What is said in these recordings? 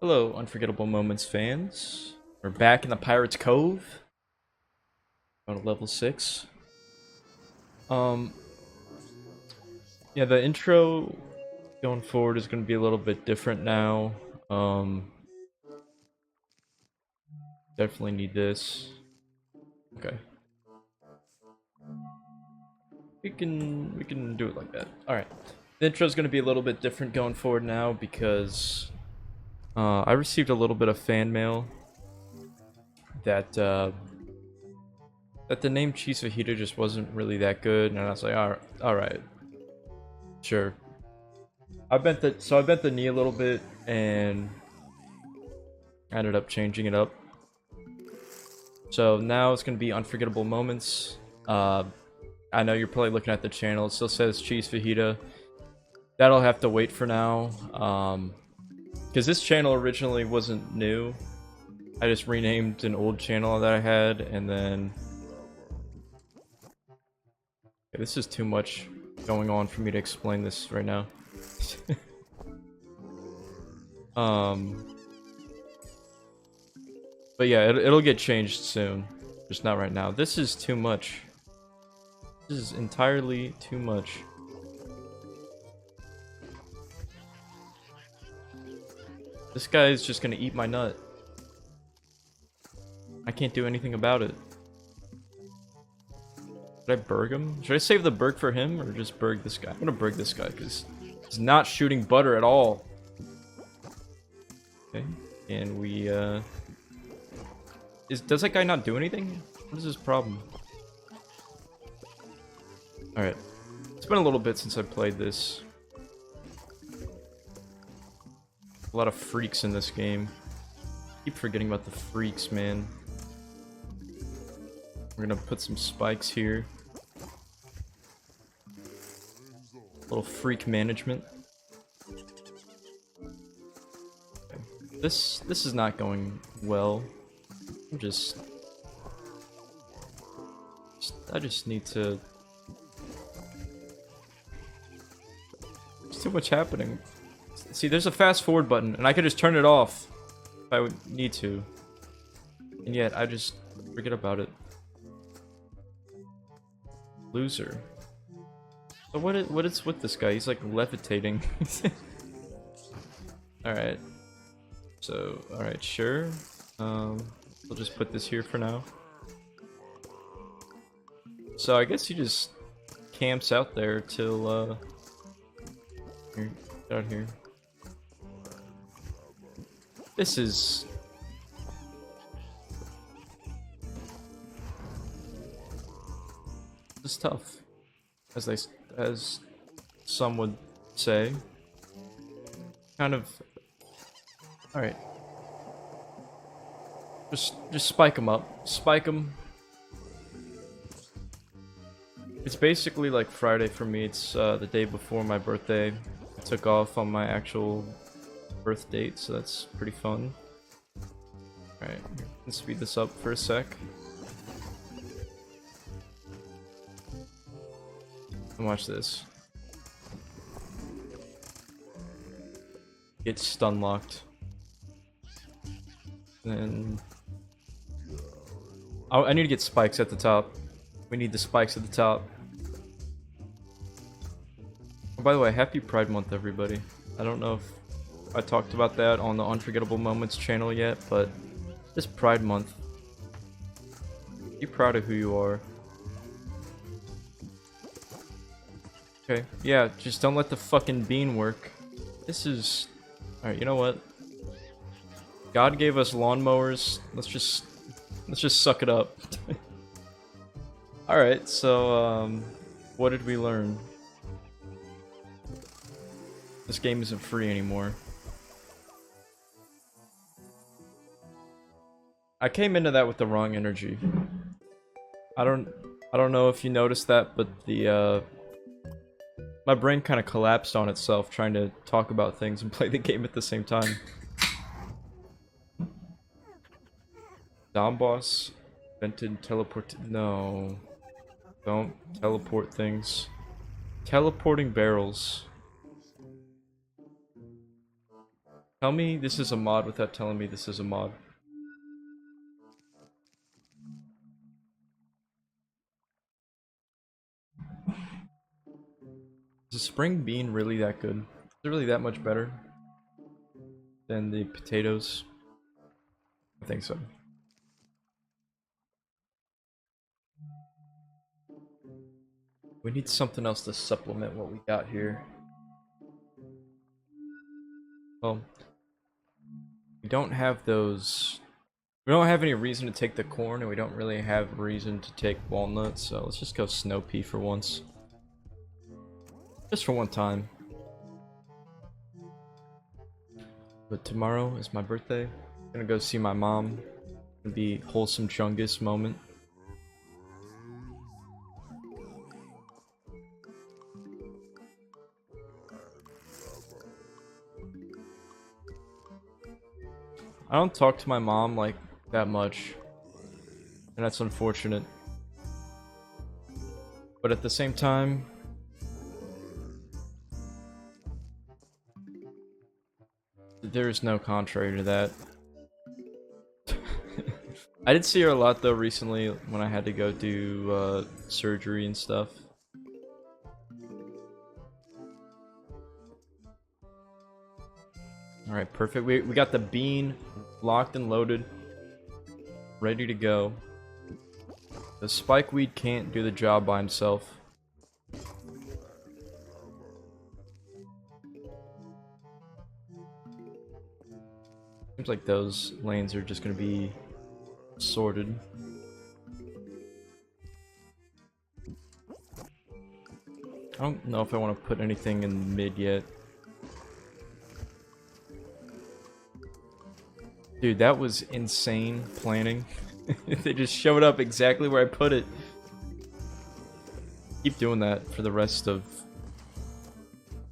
Hello, Unforgettable Moments fans. We're back in the Pirates Cove. On level 6. Um, yeah, the intro going forward is going to be a little bit different now. Definitely need this. Okay. We can do it like that. Alright. The intro is going to be a little bit different going forward now because I received a little bit of fan mail that that the name Cheese Fajita just wasn't really that good, and I was like, alright, sure. I bent the knee a little bit and I ended up changing it up. So now it's gonna be Unforgettable Moments. I know you're probably looking at the channel. It still says Cheese Fajita. That'll have to wait for now. Because this channel originally wasn't new. I just renamed an old channel that I had, and then okay, this is too much going on for me to explain this right now. But yeah, it'll get changed soon. Just not right now. This is too much. This is entirely too much. This guy is just gonna eat my nut. I can't do anything about it. Should I berg him? Should I save the berg for him or just berg this guy? I'm gonna berg this guy because he's not shooting butter at all. Okay, and we does that guy not do anything? What is his problem? Alright. It's been a little bit since I played this. A lot of freaks in this game. Keep forgetting about the freaks, man. We're gonna put some spikes here. A little freak management. Okay. This is not going well. I just need to. There's too much happening. See, there's a fast forward button, and I could just turn it off if I would need to. And yet, I just forget about it. Loser. So what is with this guy? He's like levitating. Alright. So, alright, sure. We'll just put this here for now. So I guess he just camps out there till here, get out here. This is tough, as some would say. Kind of. All right. Just spike him up. Spike him. It's basically like Friday for me. It's the day before my birthday. I took off on my actual birth date, so that's pretty fun. Alright, let's speed this up for a sec. And watch this. Get stun locked. And I need to get spikes at the top. We need the spikes at the top. Oh, by the way, happy Pride Month, everybody. I don't know if I talked about that on the Unforgettable Moments channel yet, but this Pride Month, be proud of who you are. Okay, yeah, just don't let the fucking bean work. This is... Alright, you know what? God gave us lawnmowers. Let's just suck it up. Alright, so, what did we learn? This game isn't free anymore. I came into that with the wrong energy. I don't know if you noticed that, but the, my brain kind of collapsed on itself trying to talk about things and play the game at the same time. Dom boss invented teleport. No. Don't teleport things. Teleporting barrels. Tell me this is a mod without telling me this is a mod. Is a spring bean really that good? Is it really that much better than the potatoes? I think so. We need something else to supplement what we got here. Well, we don't have those. We don't have any reason to take the corn, and we don't really have reason to take walnuts, so let's just go snow pea for once. Just for one time. But tomorrow is my birthday. I'm gonna go see my mom. Gonna be wholesome chungus moment. I don't talk to my mom like that much, and that's unfortunate. But at the same time, there's no contrary to that. I did see her a lot though recently when I had to go do surgery and stuff. Alright, perfect. We got the bean locked and loaded, ready to go. The spikeweed can't do the job by himself. Seems like those lanes are just gonna be sorted. I don't know if I want to put anything in mid yet. Dude, that was insane planning. They just showed up exactly where I put it. Keep doing that for the rest of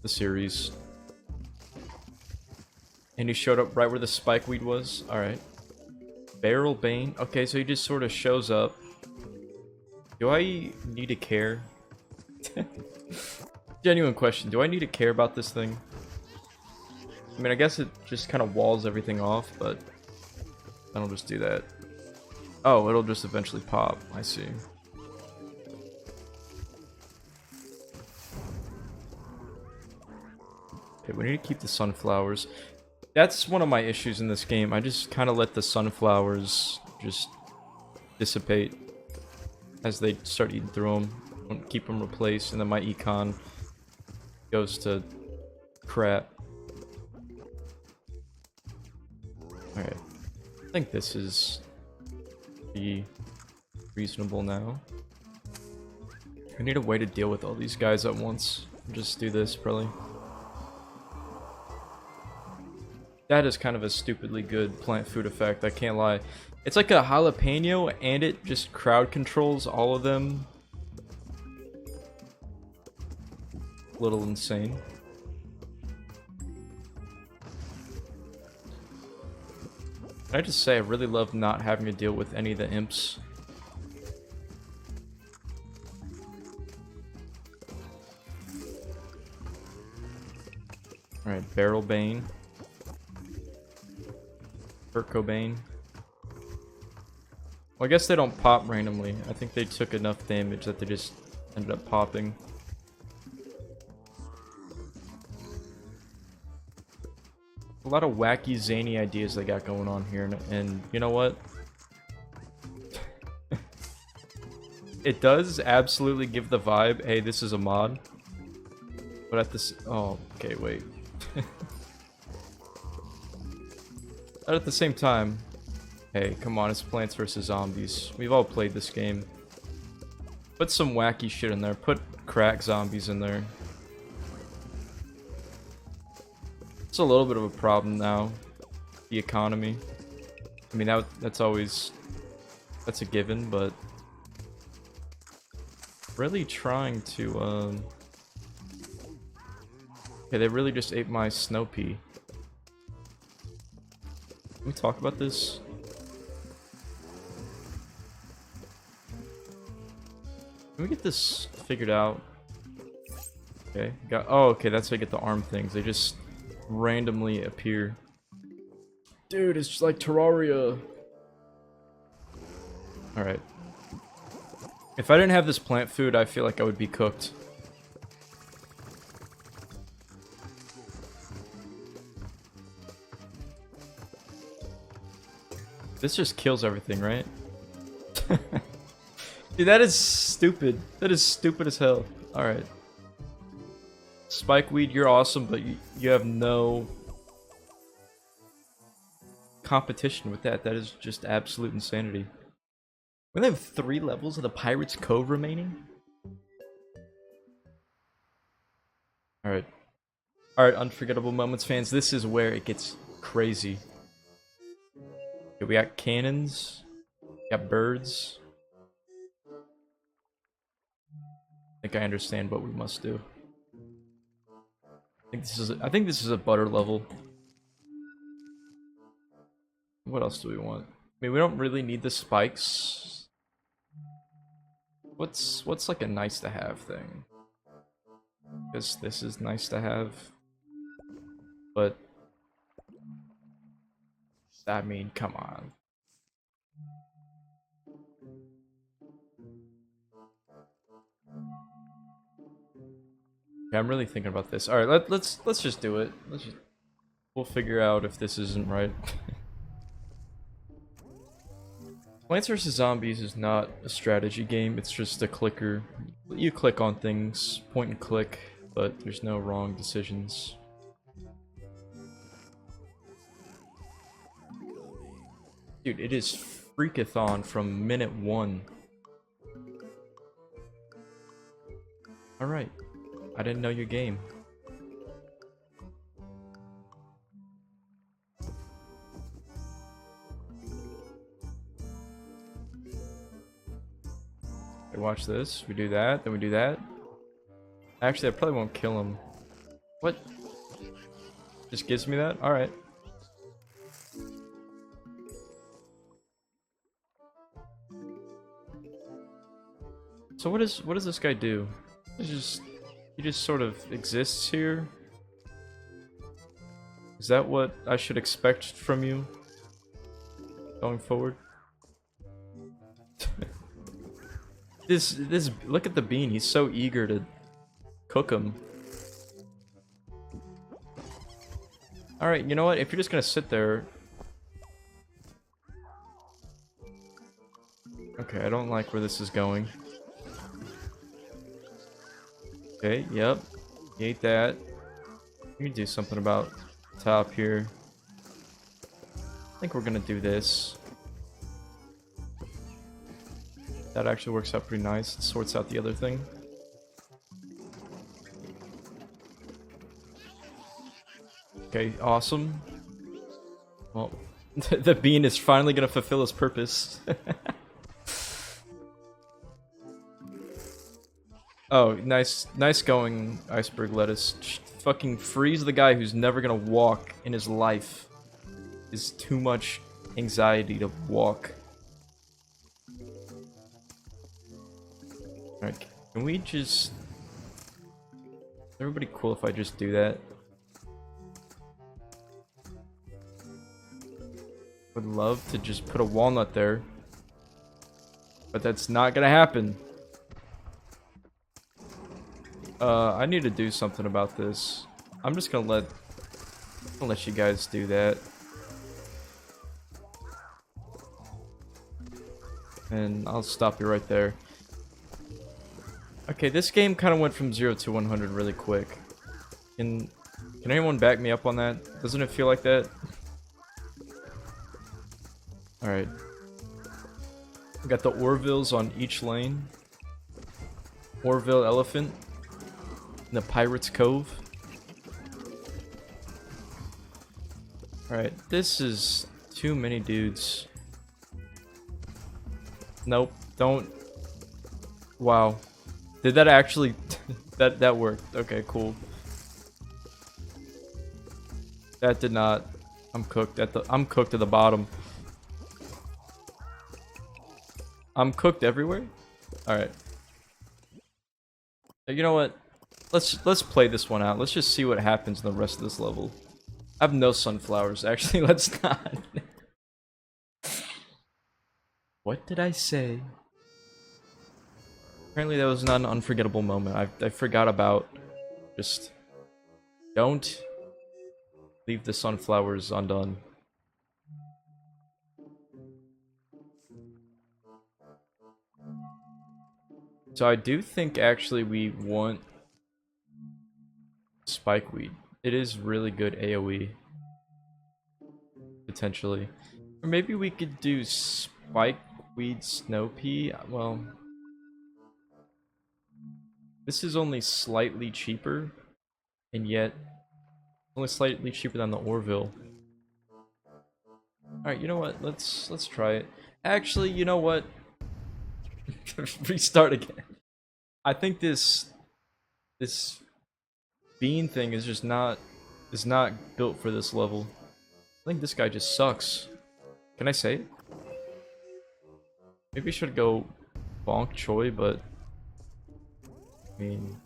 the series. And he showed up right where the spikeweed was. Alright. Barrel Bane. Okay, so he just sort of shows up. Do I need to care? Genuine question. Do I need to care about this thing? I mean, I guess it just kind of walls everything off, but then I'll just do that. Oh, it'll just eventually pop. I see. Okay, we need to keep the sunflowers. That's one of my issues in this game. I just kind of let the sunflowers just dissipate as they start eating through them. Don't keep them replaced, and then my econ goes to crap. Alright. I think this is be reasonable now. I need a way to deal with all these guys at once. Just do this, probably. That is kind of a stupidly good plant food effect, I can't lie. It's like a jalapeno, and it just crowd controls all of them. A little insane. Can I just say, I really love not having to deal with any of the imps. Alright, Barrel Bane. Kurt Cobain. Well, I guess they don't pop randomly. I think they took enough damage that they just ended up popping. A lot of wacky, zany ideas they got going on here, and you know what? It does absolutely give the vibe, hey, this is a mod. But at this... oh, okay, wait. But at the same time, hey, come on, it's Plants vs. Zombies. We've all played this game. Put some wacky shit in there. Put crack zombies in there. It's a little bit of a problem now. The economy. I mean, that's always... that's a given, but... really trying to, okay, they really just ate my snow pea. Can we talk about this? Can we get this figured out? Okay, got... oh, okay, that's how you get the arm things. They just randomly appear. Dude, it's just like Terraria. Alright. If I didn't have this plant food, I feel like I would be cooked. This just kills everything, right? Dude, that is stupid. That is stupid as hell. Alright. Spikeweed, you're awesome, but you have no competition with that. That is just absolute insanity. We only have 3 levels of the Pirate's Cove remaining? Alright. Alright, Unforgettable Moments fans, this is where it gets crazy. Okay, we got cannons. We got birds. I think I understand what we must do. I think this is a butter level. What else do we want? I mean, we don't really need the spikes. What's like a nice to have thing? Because this is nice to have. But I mean, come on. Yeah, I'm really thinking about this. All right, let's just do it. We'll figure out if this isn't right. Plants vs. Zombies is not a strategy game, it's just a clicker. You click on things, point and click, but there's no wrong decisions. Dude, it is freakathon from minute 1. Alright. I didn't know your game. Okay, watch this. We do that, then we do that. Actually, I probably won't kill him. What? Just gives me that? Alright. So what does this guy do? He just sort of exists here? Is that what I should expect from you going forward? This look at the bean, he's so eager to cook him. Alright, you know what? If you're just gonna sit there. Okay, I don't like where this is going. Okay, yep. You ate that. Let me do something about top here. I think we're gonna do this. That actually works out pretty nice. It sorts out the other thing. Okay, awesome. Well, the bean is finally gonna fulfill its purpose. Oh, nice going, iceberg lettuce. Fucking freeze the guy who's never gonna walk in his life. Is too much anxiety to walk. Alright, can we just... Is everybody cool if I just do that? Would love to just put a walnut there. But that's not gonna happen. I need to do something about this. I'm just gonna let you guys do that. And I'll stop you right there. Okay, this game kind of went from 0 to 100 really quick. Can anyone back me up on that? Doesn't it feel like that? Alright. We got the Orvilles on each lane. Orville Elephant. In the Pirate's Cove. Alright, this is too many dudes. Nope, don't. Wow. Did that actually... that worked. Okay, cool. That did not... I'm cooked at the bottom. I'm cooked everywhere? Alright. You know what? Let's play this one out. Let's just see what happens in the rest of this level. I have no sunflowers. Actually, let's not. What did I say? Apparently that was not an unforgettable moment. I forgot about. Just don't leave the sunflowers undone. So I do think actually we want spikeweed. It is really good AoE. Potentially. Or maybe we could do spikeweed snow pea. Well, this is only slightly cheaper, and yet only slightly cheaper than the Orville. Alright, you know what? Let's try it. Actually, you know what? Restart again. I think this bean thing is just not built for this level. I think this guy just sucks. Can I say it? Maybe I should go bonk Choi, but I mean,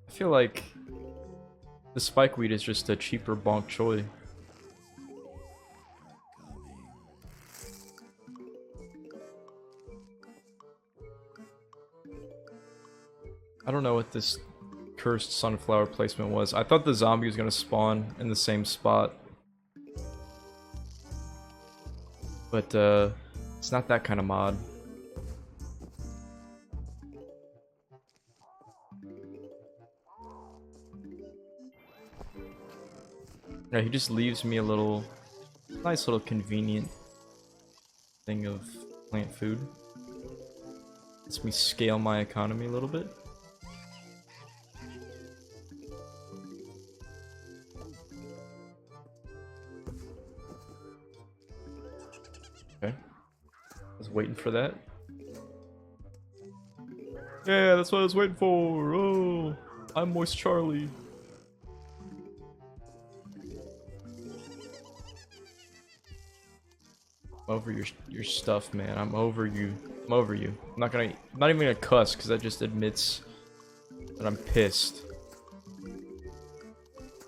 I feel like the spikeweed is just a cheaper bonk Choi. I don't know what this cursed sunflower placement was. I thought the zombie was gonna spawn in the same spot. But, it's not that kind of mod. Yeah, he just leaves me a little, nice little convenient thing of plant food. Lets me scale my economy a little bit. Okay. I was waiting for that. Yeah, that's what I was waiting for. Oh, I'm Moist Charlie. I'm over your stuff, man. I'm over you. I'm over you. I'm not even gonna cuss because that just admits that I'm pissed.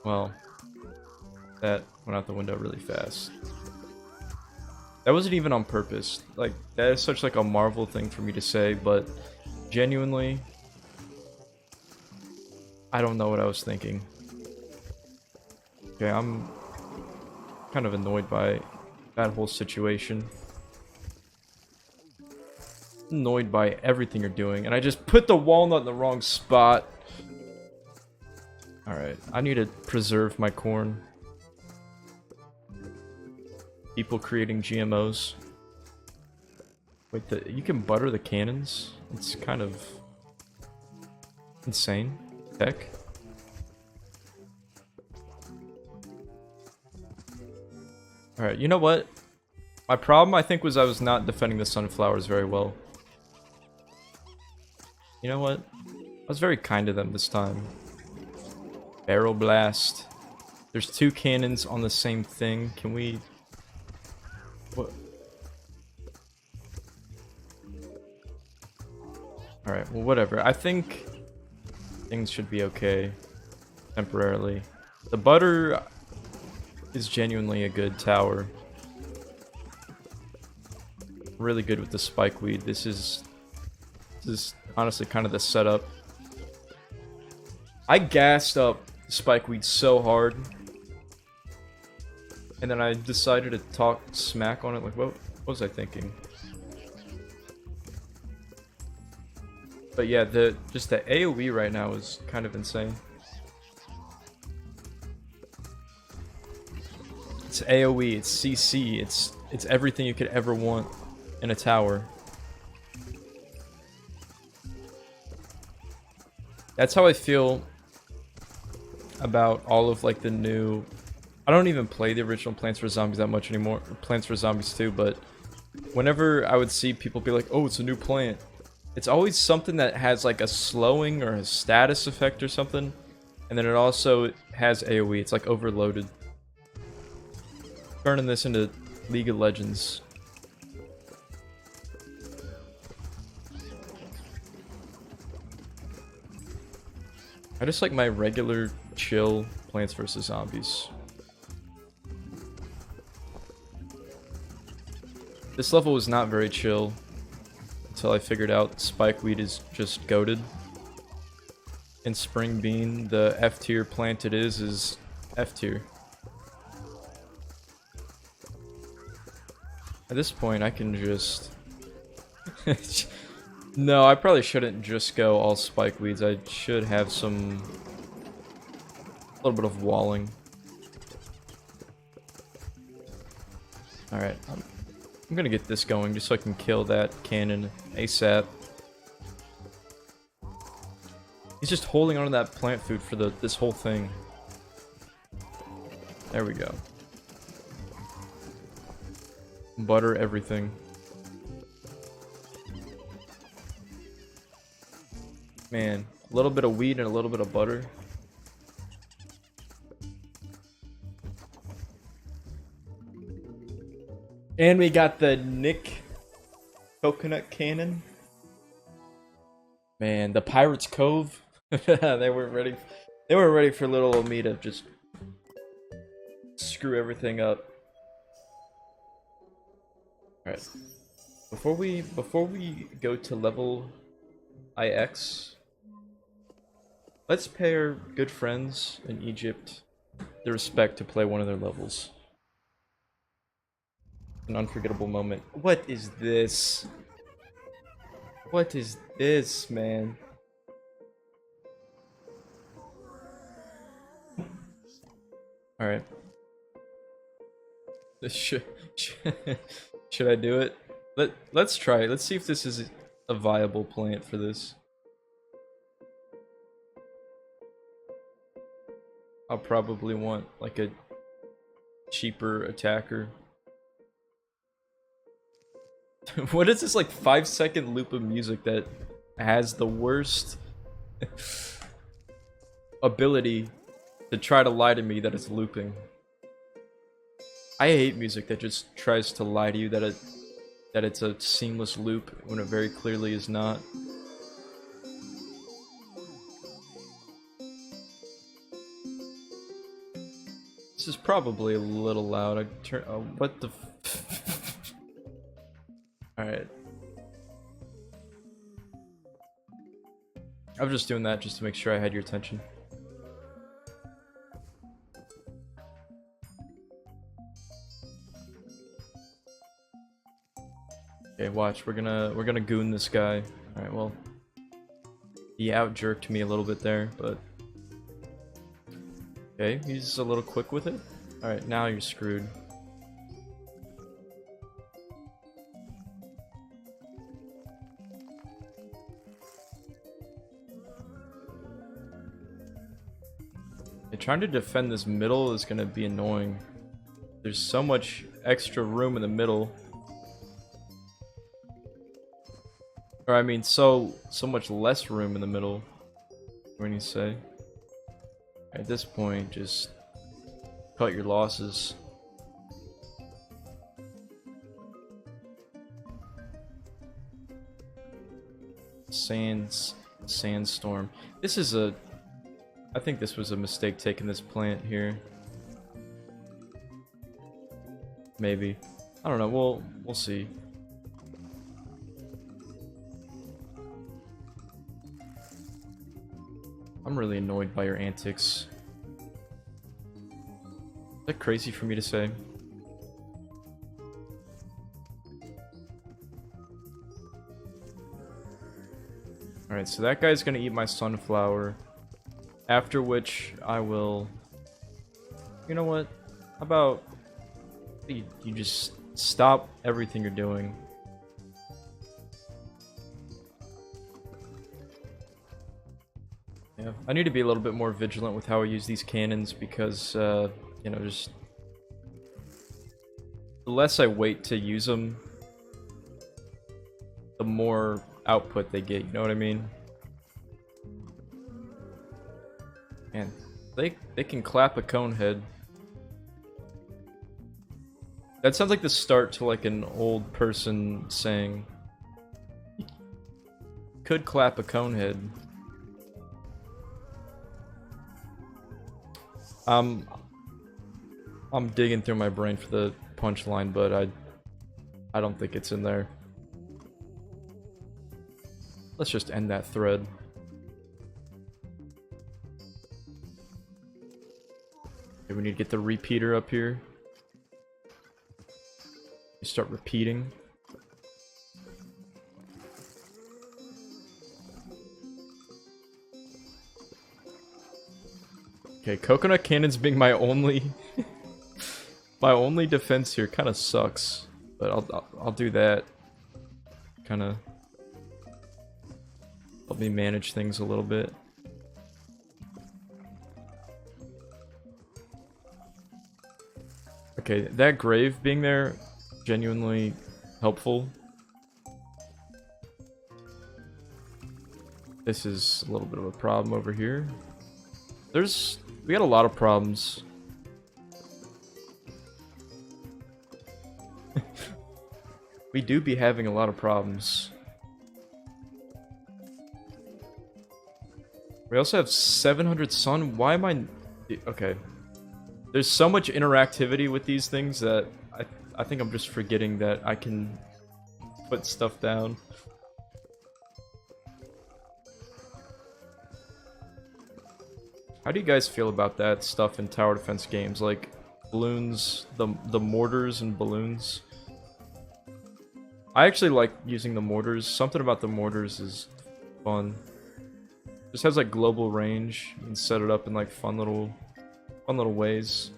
Well, that went out the window really fast. That wasn't even on purpose. Like, that is such like a Marvel thing for me to say, but genuinely, I don't know what I was thinking. Okay, I'm kind of annoyed by that whole situation. Annoyed by everything you're doing, and I just put the walnut in the wrong spot. Alright, I need to preserve my corn. People creating GMOs. Wait, you can butter the cannons? It's kind of insane. Heck. Alright, you know what? My problem, I think, was I was not defending the sunflowers very well. You know what? I was very kind to them this time. Barrel blast. There's two cannons on the same thing. Can we... What? Alright, well, whatever. I think things should be okay. Temporarily. The butter is genuinely a good tower. Really good with the spikeweed. This is honestly kind of the setup. I gassed up spikeweed so hard, and then I decided to talk smack on it. Like, what was I thinking? But yeah, just the AoE right now is kind of insane. It's AoE, it's CC, it's everything you could ever want in a tower. That's how I feel about all of like the new... I don't even play the original Plants vs Zombies that much anymore. Plants vs Zombies 2, but whenever I would see people be like, oh, it's a new plant, it's always something that has like a slowing or a status effect or something, and then it also has AoE. It's like overloaded. Turning this into League of Legends. I just like my regular, chill Plants vs. Zombies. This level was not very chill until I figured out Spikeweed is just goated. And Spring Bean, the F tier plant it is F tier. At this point, I can just... No, I probably shouldn't just go all Spikeweeds. I should have some... a little bit of walling. Alright, I'm gonna get this going just so I can kill that cannon ASAP. He's just holding onto that plant food for this whole thing. There we go. Butter everything. Man, a little bit of weed and a little bit of butter. And we got the Nick Coconut Cannon. Man, the Pirate's Cove. They weren't ready. They weren't ready for little old me to just screw everything up. All right. Before we go to level IX, let's pay our good friends in Egypt the respect to play one of their levels. An unforgettable moment. What is this? What is this, man? Alright. Should I do it? Let's try it. Let's see if this is a viable plant for this. I'll probably want like a cheaper attacker. What is this like 5-second loop of music that has the worst ability to try to lie to me that it's looping? I hate music that just tries to lie to you that it's a seamless loop when it very clearly is not. This is probably a little loud. I turn. What the? Alright. I was just doing that just to make sure I had your attention. Okay, watch. We're gonna goon this guy. Alright, well. He out-jerked me a little bit there, but... Okay, he's a little quick with it. Alright, now you're screwed. Trying to defend this middle is gonna be annoying. There's so much extra room in the middle. Or I mean, so much less room in the middle. When you say. At this point, just cut your losses. Sandstorm. This is a... I think this was a mistake taking this plant here. Maybe. I don't know, we'll see. I'm really annoyed by your antics. Is that crazy for me to say? Alright, so that guy's gonna eat my sunflower. After which, I will... You know what? How about... You just stop everything you're doing. Yeah, I need to be a little bit more vigilant with how I use these cannons because, you know, just... The less I wait to use them, the more output they get, you know what I mean? Man, they can clap a cone head. That sounds like the start to like an old person saying. Could clap a cone head. I'm digging through my brain for the punchline, but I don't think it's in there. Let's just end that thread. Okay, we need to get the repeater up here. You start repeating. Okay, coconut cannons being my only my only defense here kind of sucks, but I'll do that. Kind of help me manage things a little bit. Okay, that grave being there, genuinely helpful. This is a little bit of a problem over here. We got a lot of problems. We do be having a lot of problems. We also have 700 sun. Why am I... Okay. There's so much interactivity with these things that I think I'm just forgetting that I can put stuff down. How do you guys feel about that stuff in tower defense games? Like balloons, the mortars and balloons? I actually like using the mortars. Something about the mortars is fun. Just has like global range. You can set it up in like fun little ways.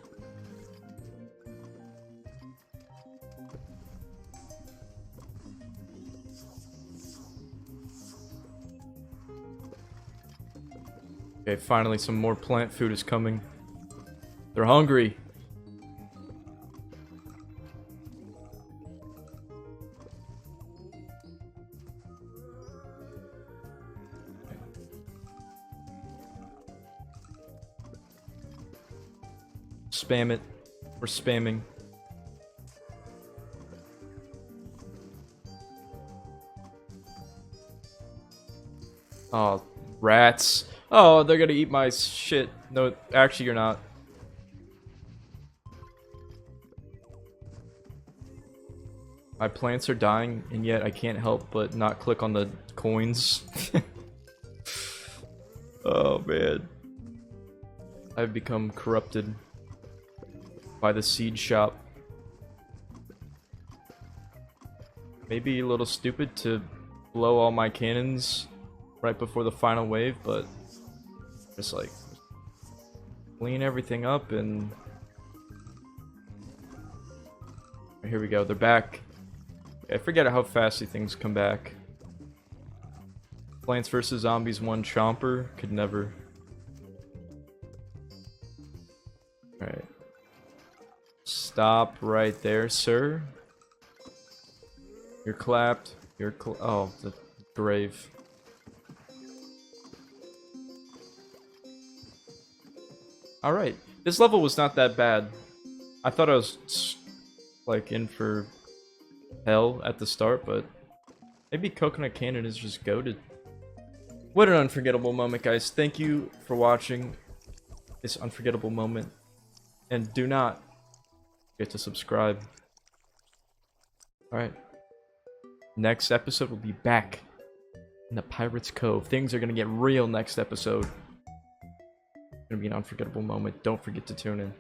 Okay, finally some more plant food is coming. They're hungry. Spam it. We're spamming. Oh, rats. Oh, they're gonna eat my shit. No, actually you're not. My plants are dying, and yet I can't help but not click on the coins. Oh, man. I've become corrupted by the seed shop. Maybe a little stupid to blow all my cannons right before the final wave, but just like clean everything up and here we go. They're back. I forget how fast these things come back. Plants vs. Zombies 1 Chomper could never. Alright. Stop right there, sir. You're clapped. Oh, the grave. Alright. This level was not that bad. I thought I was like in for hell at the start, but maybe Coconut Cannon is just goated. What an unforgettable moment, guys. Thank you for watching this unforgettable moment. And do not forget to subscribe. Alright. Next episode will be back in the Pirate's Cove. Things are going to get real next episode. It's going to be an unforgettable moment. Don't forget to tune in.